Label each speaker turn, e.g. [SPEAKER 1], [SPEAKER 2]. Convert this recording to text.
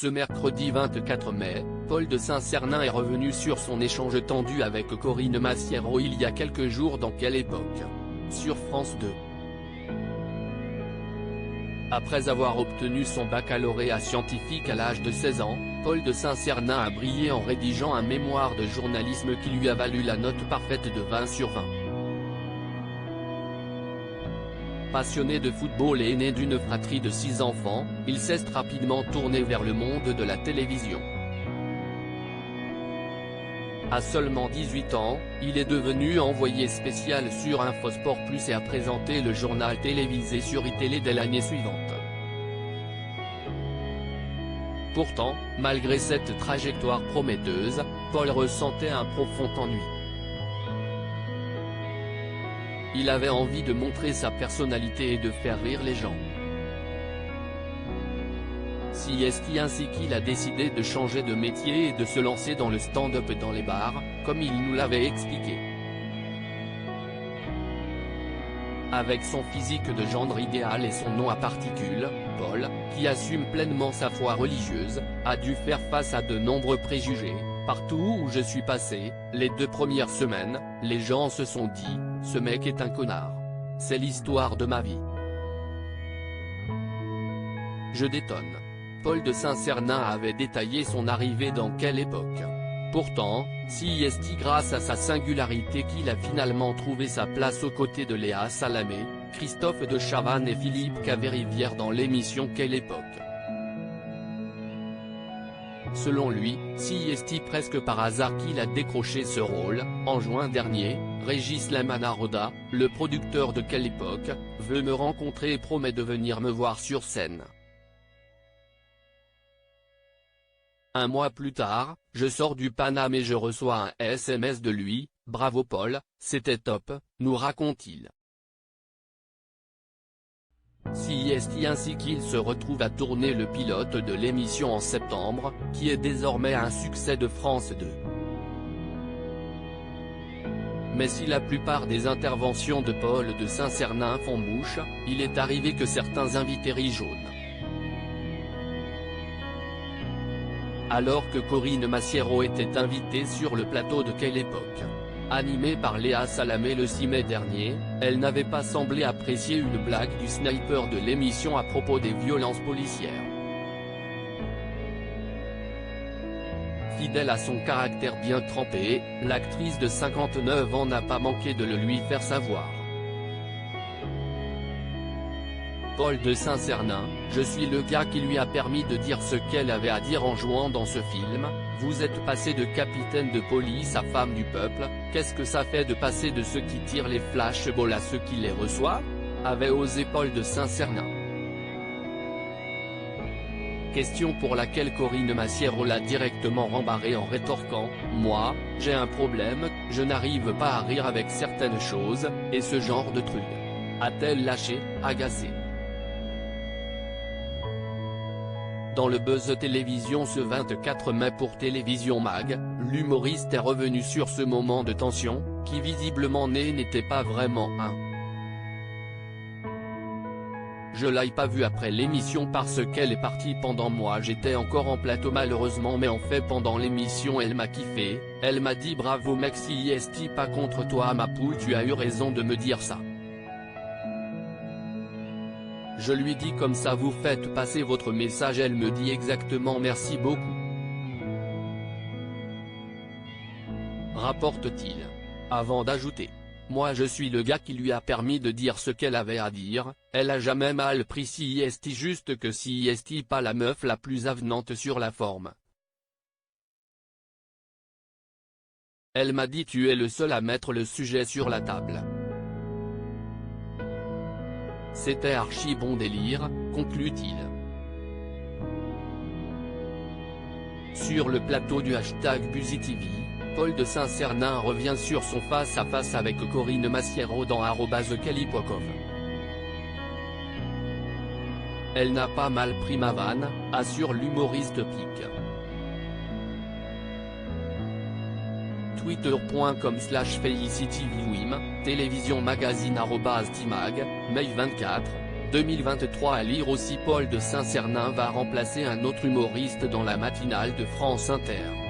[SPEAKER 1] Ce mercredi 24 mai, Paul de Saint-Cernin est revenu sur son échange tendu avec Corinne Massiero il y a quelques jours dans Quelle époque ? Sur France 2. Après avoir obtenu son baccalauréat scientifique à l'âge de 16 ans, Paul de Saint-Cernin a brillé en rédigeant un mémoire de journalisme qui lui a valu la note parfaite de 20 sur 20. Passionné de football et né d'une fratrie de 6 enfants, il s'est rapidement tourné vers le monde de la télévision. À seulement 18 ans, il est devenu envoyé spécial sur Infosport Plus et a présenté le journal télévisé sur iTélé dès l'année suivante. Pourtant, malgré cette trajectoire prometteuse, Paul ressentait un profond ennui. Il avait envie de montrer sa personnalité et de faire rire les gens. C'est ainsi qu'il a décidé de changer de métier et de se lancer dans le stand-up dans les bars, comme il nous l'avait expliqué. Avec son physique de gendre idéal et son nom à particules, Paul, qui assume pleinement sa foi religieuse, a dû faire face à de nombreux préjugés. Partout où je suis passé, les 2 premières semaines, les gens se sont dit « Ce mec est un connard. C'est l'histoire de ma vie. Je détonne ». Paul de Saint-Cernin avait détaillé son arrivée dans Quelle époque. Pourtant, c'est grâce à sa singularité qu'il a finalement trouvé sa place aux côtés de Léa Salamé, Christophe de Chavannes et Philippe Caverivière dans l'émission Quelle époque. Selon lui, c'est presque par hasard qu'il a décroché ce rôle. En juin dernier, Régis Lamanaroda, le producteur de Quelle époque, veut me rencontrer et promet de venir me voir sur scène. Un mois plus tard, je sors du Paname et je reçois un SMS de lui, « Bravo Paul, c'était top », nous raconte-t-il. C'est ainsi qu'il se retrouve à tourner le pilote de l'émission en septembre, qui est désormais un succès de France 2. Mais si la plupart des interventions de Paul de Saint-Cernin font mouche, il est arrivé que certains invités rient jaune. Alors que Corinne Massiero était invitée sur le plateau de Quelle époque, animée par Léa Salamé le 6 mai dernier, elle n'avait pas semblé apprécier une blague du sniper de l'émission à propos des violences policières. Fidèle à son caractère bien trempé, l'actrice de 59 ans n'a pas manqué de le lui faire savoir. Paul de Saint-Cernin, je suis le gars qui lui a permis de dire ce qu'elle avait à dire en jouant dans ce film. Vous êtes passé de capitaine de police à femme du peuple, qu'est-ce que ça fait de passer de ceux qui tirent les flashballs à ceux qui les reçoivent ? Avait osé Paul de Saint-Cernin. Question pour laquelle Corinne Massiero l'a directement rembarré en rétorquant « Moi, j'ai un problème, je n'arrive pas à rire avec certaines choses, et ce genre de trucs », a-t-elle lâché, agacée. Dans le buzz télévision ce 24 mai pour Télévision Mag, l'humoriste est revenu sur ce moment de tension, qui visiblement n'était pas vraiment un. Je l'ai pas vu après l'émission parce qu'elle est partie pendant moi j'étais encore en plateau malheureusement mais en fait pendant l'émission elle m'a kiffé, elle m'a dit bravo mec c'est pas contre toi ma poule tu as eu raison de me dire ça. Je lui dis comme ça vous faites passer votre message elle me dit exactement merci beaucoup. Rapporte-t-il. Avant d'ajouter. Moi je suis le gars qui lui a permis de dire ce qu'elle avait à dire, elle a jamais mal pris c'est juste que c'est pas la meuf la plus avenante sur la forme. Elle m'a dit tu es le seul à mettre le sujet sur la table. C'était archi bon délire, conclut-il. Sur le plateau du #BusyTV, Paul de Saint-Cernin revient sur son face-à-face avec Corinne Massiero dans @Kellypokov. Elle n'a pas mal pris ma vanne, assure l'humoriste pique. Twitter.com/FelicitiVWim, Télévision Magazine @Timag, mai 24, 2023. À lire aussi, Paul de Saint-Cernin va remplacer un autre humoriste dans la matinale de France Inter.